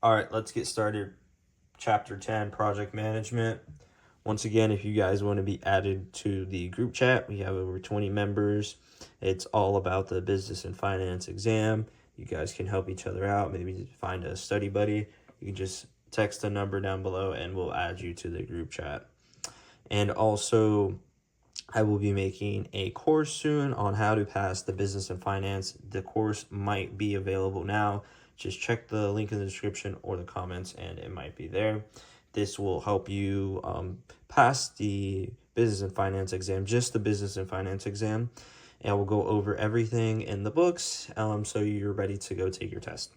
All right, let's get started. Chapter 10, Project Management. Once again, if you guys want to be added to the group chat, we have over 20 members. It's all about the business and finance exam. You guys can help each other out. Maybe find a study buddy. You can just text the number down below and we'll add you to the group chat. And also, I will be making a course soon on how to pass the business and finance. The course might be available now. Just check the link in the description or the comments and it might be there. This will help you pass the business and finance exam, just the business and finance exam. And we'll go over everything in the books so you're ready to go take your test.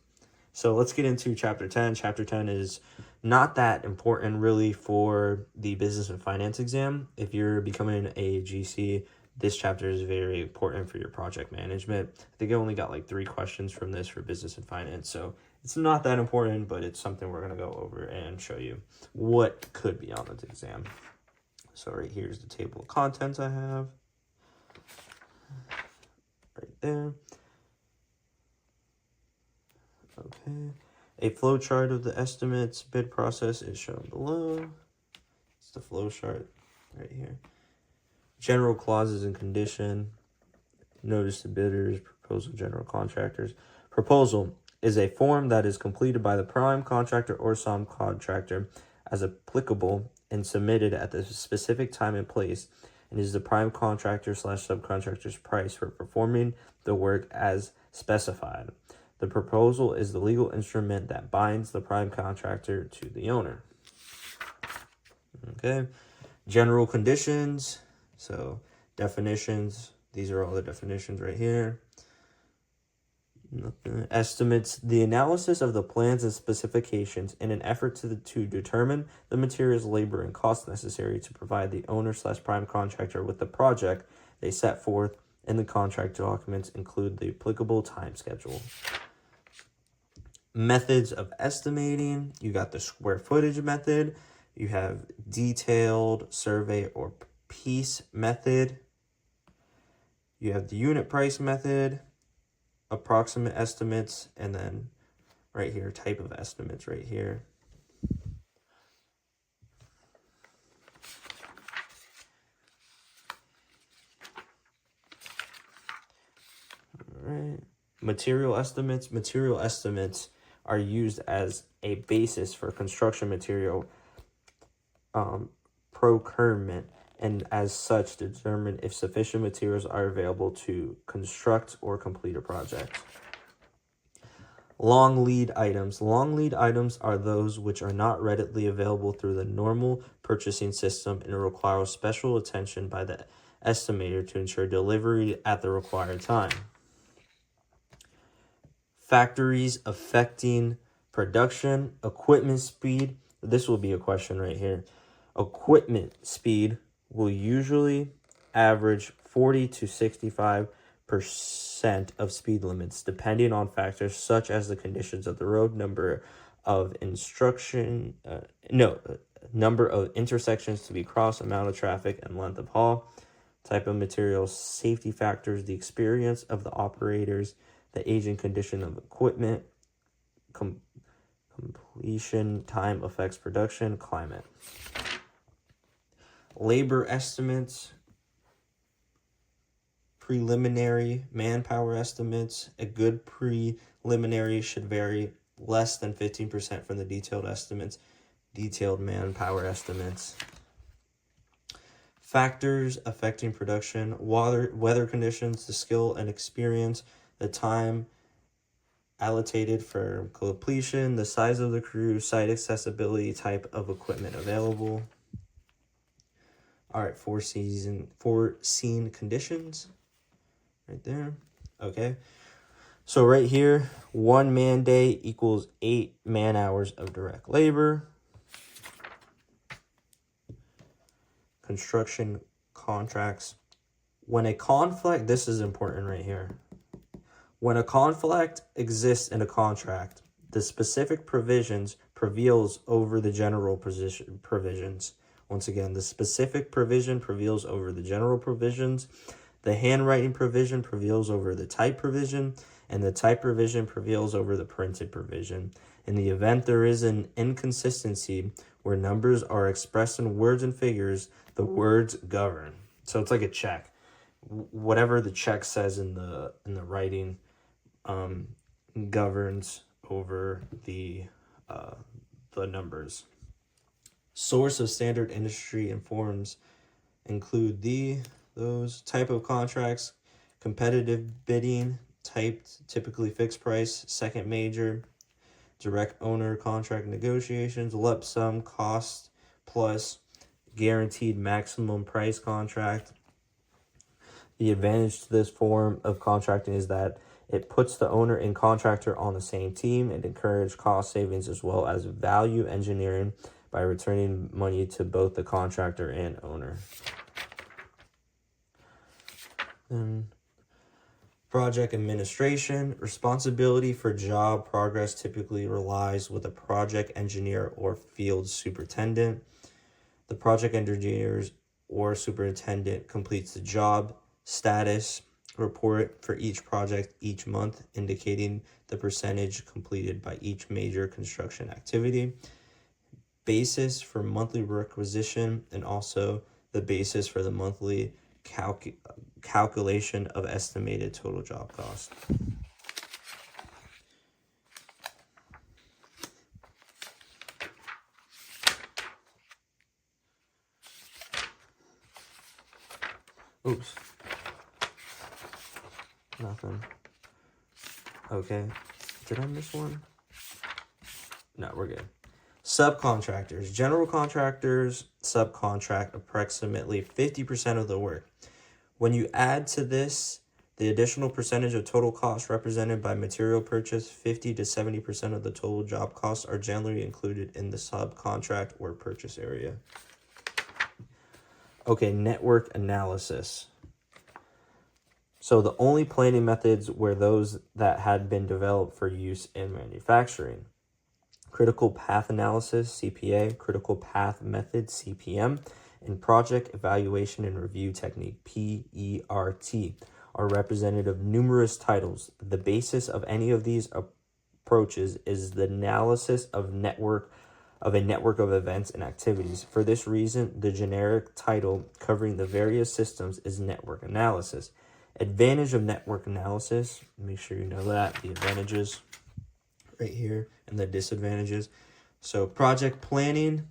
So let's get into Chapter 10. Chapter 10 is not that important really for the business and finance exam. If you're becoming a GC, this chapter is very important for your project management. I think I only got like 3 questions from this for business and finance. So it's not that important, but it's something we're going to go over and show you what could be on the exam. So right here's the table of contents I have. Right there. Okay. A flow chart of the estimates bid process is shown below. It's the flow chart right here. General clauses and condition. Notice to bidders, proposal, general contractors. Proposal is a form that is completed by the prime contractor or subcontractor as applicable and submitted at the specific time and place, and is the prime contractor / subcontractor's price for performing the work as specified. The proposal is the legal instrument that binds the prime contractor to the owner. Okay. General conditions. So definitions. These are all the definitions right here. Estimates. The analysis of the plans and specifications in an effort to determine the materials, labor, and costs necessary to provide the owner / prime contractor with the project they set forth in the contract documents include the applicable time schedule. Methods of estimating. You got the square footage method. You have detailed survey or piece method. You have the unit price method, approximate estimates, and then right here, type of estimates right here. All right. Material estimates. Material estimates are used as a basis for construction material procurement, and as such determine if sufficient materials are available to construct or complete a project. Long lead items. Long lead items are those which are not readily available through the normal purchasing system and require special attention by the estimator to ensure delivery at the required time. Factors affecting production. Equipment speed. This will be a question right here. Equipment speed will usually average 40 to 65% of speed limits, depending on factors such as the conditions of the road, number of intersections to be crossed, amount of traffic, and length of haul, type of materials, safety factors, the experience of the operators, the age and condition of equipment, completion time affects production, climate. Labor estimates, preliminary manpower estimates. A good preliminary should vary less than 15% from the detailed estimates. Detailed manpower estimates. Factors affecting production, weather conditions, the skill and experience, the time allocated for completion, the size of the crew, site accessibility, type of equipment available. All right, foreseen conditions right there. Okay. So right here, 1 man day equals 8 man hours of direct labor. Construction contracts. When a conflict, this is important right here. When a conflict exists in a contract, the specific provisions prevails over the general provisions. Once again, the specific provision prevails over the general provisions. The handwriting provision prevails over the type provision, and the type provision prevails over the printed provision. In the event there is an inconsistency where numbers are expressed in words and figures, the words govern. So it's like a check. Whatever the check says in the writing governs over the numbers. Source of standard industry informs include those type of contracts, competitive bidding, typically fixed price, second major, direct owner contract negotiations, lump sum cost plus guaranteed maximum price contract. The advantage to this form of contracting is that it puts the owner and contractor on the same team and encourages cost savings as well as value engineering by returning money to both the contractor and owner. Then project administration. Responsibility for job progress typically relies with a project engineer or field superintendent. The project engineers or superintendent completes the job status report for each project each month, indicating the percentage completed by each major construction activity, basis for monthly requisition, and also the basis for the monthly calculation of estimated total job cost. Oops. Nothing. Okay. Did I miss one? No, we're good. Subcontractors. General contractors subcontract approximately 50% of the work. When you add to this the additional percentage of total cost represented by material purchase, 50 to 70% of the total job costs are generally included in the subcontract or purchase area. Okay, network analysis. So the only planning methods were those that had been developed for use in manufacturing. Critical path analysis, CPA, critical path method, CPM, and project evaluation and review technique, PERT, are represented of numerous titles. The basis of any of these approaches is the analysis of a network of events and activities. For this reason, the generic title covering the various systems is network analysis. Advantage of network analysis, make sure you know that, the advantages right here and the disadvantages. So project planning,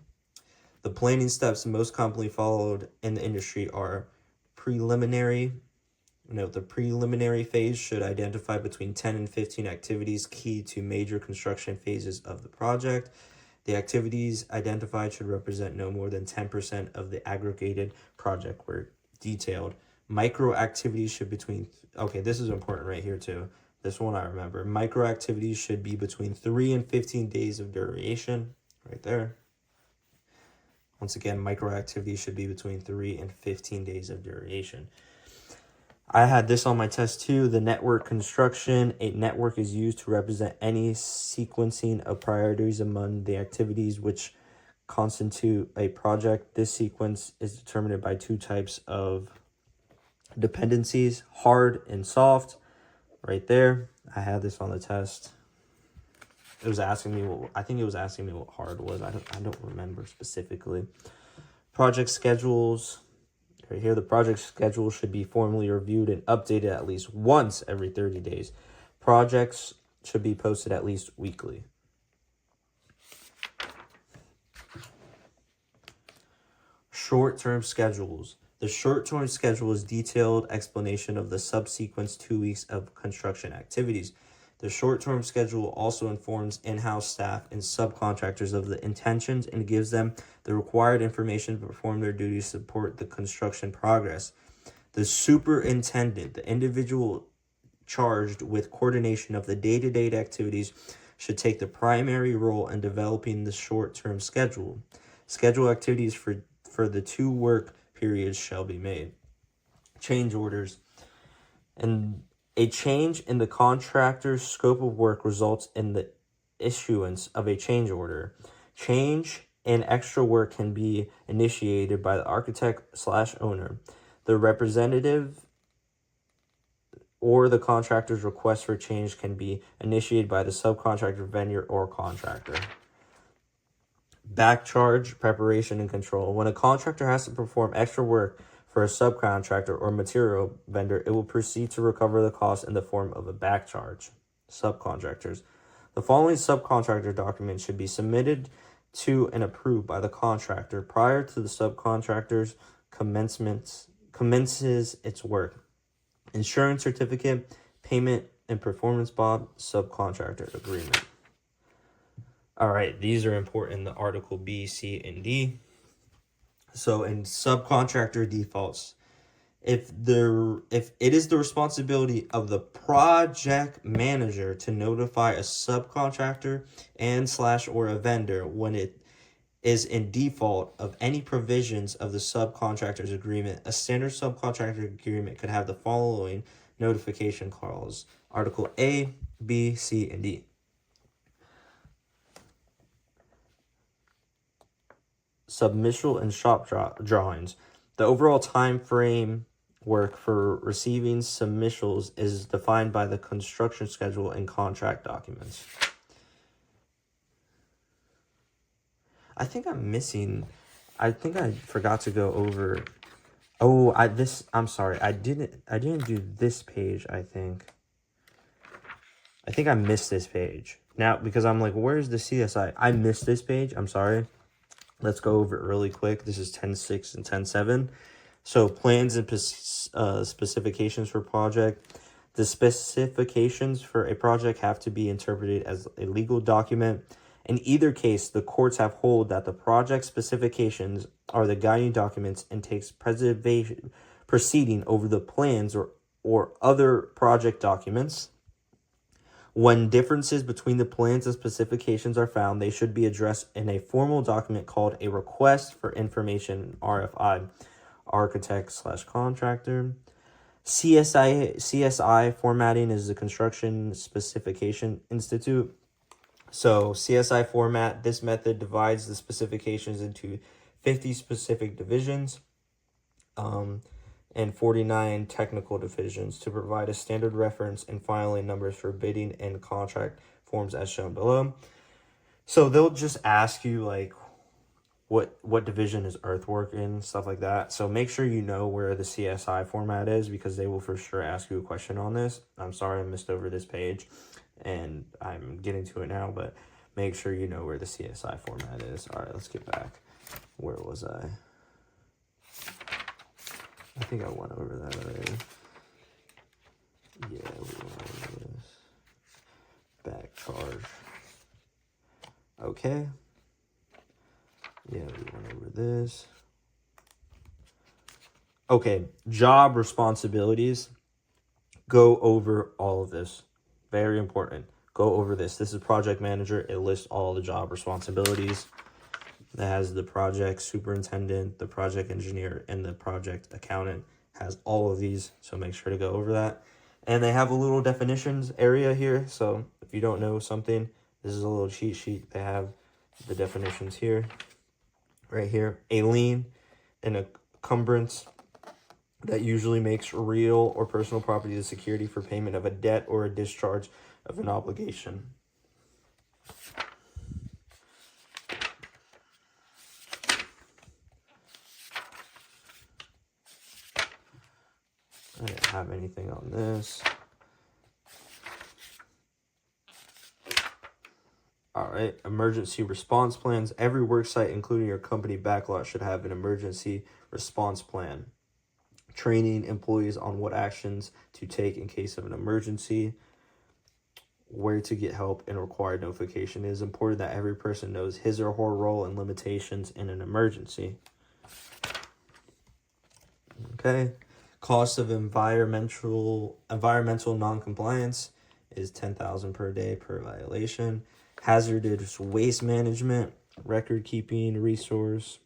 the planning steps most commonly followed in the industry are preliminary. Note the preliminary phase should identify between 10 and 15 activities key to major construction phases of the project. The activities identified should represent no more than 10% of the aggregated project work detailed. Micro activities should this is important right here too. This one I remember. Micro activities should be between 3 and 15 days of duration, right there. Once again, micro activities should be between 3 and 15 days of duration. I had this on my test too. The network construction. A network is used to represent any sequencing of priorities among the activities which constitute a project. This sequence is determined by two types of dependencies, hard and soft. Right there. I had this on the test. It was asking me what hard was. I don't remember specifically. Project schedules. Right here, the project schedule should be formally reviewed and updated at least once every 30 days. Projects should be posted at least weekly. Short-term schedules. The short-term schedule is detailed explanation of the subsequent 2 weeks of construction activities. The short-term schedule also informs in-house staff and subcontractors of the intentions and gives them the required information to perform their duties to support the construction progress. The superintendent, the individual charged with coordination of the day-to-day activities, should take the primary role in developing the short-term schedule. Schedule activities for the 2 work periods shall be made. Change orders. And a change in the contractor's scope of work results in the issuance of a change order. Change and extra work can be initiated by the architect/owner. The representative or the contractor's request for change can be initiated by the subcontractor, vendor, or contractor. Back charge, preparation, and control. When a contractor has to perform extra work for a subcontractor or material vendor, it will proceed to recover the cost in the form of a back charge. Subcontractors. The following subcontractor documents should be submitted to and approved by the contractor prior to the subcontractor's commences its work: insurance certificate, payment and performance bond, subcontractor agreement. All right, these are important, the Article B, C, and D. So in subcontractor defaults, if it is the responsibility of the project manager to notify a subcontractor and / or a vendor when it is in default of any provisions of the subcontractor's agreement, a standard subcontractor agreement could have the following notification clause: Article A, B, C, and D. Submission and shop drawings. The overall time frame work for receiving submissions is defined by the construction schedule and contract documents. I think I forgot to go over. I'm sorry. I didn't do this page, I think. I missed this page. Now, because I'm like, where's the CSI? I missed this page. I'm sorry. Let's go over it really quick. This is 10.6 and 10.7. So plans and specifications for project. The specifications for a project have to be interpreted as a legal document. In either case, the courts have held that the project specifications are the guiding documents and takes proceeding over the plans or other project documents. When differences between the plans and specifications are found, they should be addressed in a formal document called a request for information, RFI, architect / contractor. CSI formatting is the Construction Specification Institute. So CSI format, this method divides the specifications into 50 specific divisions and 49 technical divisions to provide a standard reference and filing numbers for bidding and contract forms as shown below. So they'll just ask you like what division is earthwork in, stuff like that. So make sure you know where the CSI format is, because they will for sure ask you a question on this. I'm sorry I missed over this page and I'm getting to it now, but make sure you know where the CSI format is. All right, let's get back. Where was I? I think I went over that already. Yeah, we went over this. Back charge. Okay. Yeah, we went over this. Okay, job responsibilities. Go over all of this. Very important. Go over this. This is project manager. It lists all the job responsibilities. It has the project superintendent, the project engineer, and the project accountant. Has all of these, so make sure to go over that. And they have a little definitions area here, so if you don't know something, this is a little cheat sheet. They have the definitions here, right here. A lien, an encumbrance that usually makes real or personal property the security for payment of a debt or a discharge of an obligation. I didn't have anything on this. All right, emergency response plans. Every work site, including your company backlot, should have an emergency response plan. Training employees on what actions to take in case of an emergency, where to get help, and required notification. It is important that every person knows his or her role and limitations in an emergency. Okay. Cost of environmental non-compliance is $10,000 per day per violation. Hazardous waste management, record keeping resource.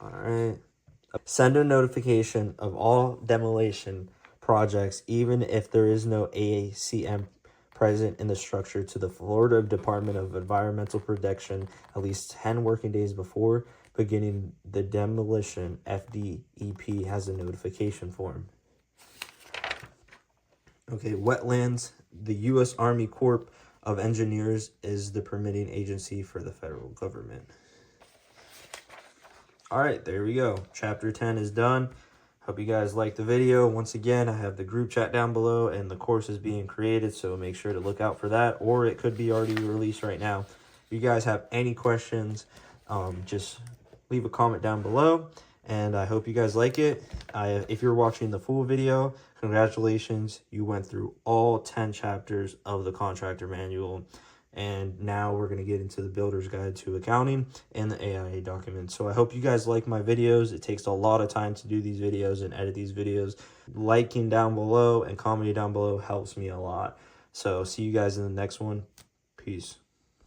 All right. Send a notification of all demolition projects, even if there is no AACM present in the structure, to the Florida Department of Environmental Protection at least 10 working days before beginning the demolition. FDEP has a notification form. Okay, wetlands. The U.S. Army Corps of Engineers is the permitting agency for the federal government. All right, there we go. Chapter 10 is done. Hope you guys liked the video. Once again, I have the group chat down below and the course is being created, so make sure to look out for that, or it could be already released right now. If you guys have any questions, just leave a comment down below, and I hope you guys like it. If you're watching the full video, congratulations. You went through all 10 chapters of the Contractor Manual. And now we're going to get into the Builder's Guide to Accounting and the AIA document. So I hope you guys like my videos. It takes a lot of time to do these videos and edit these videos. Liking down below and commenting down below helps me a lot. So see you guys in the next one. Peace.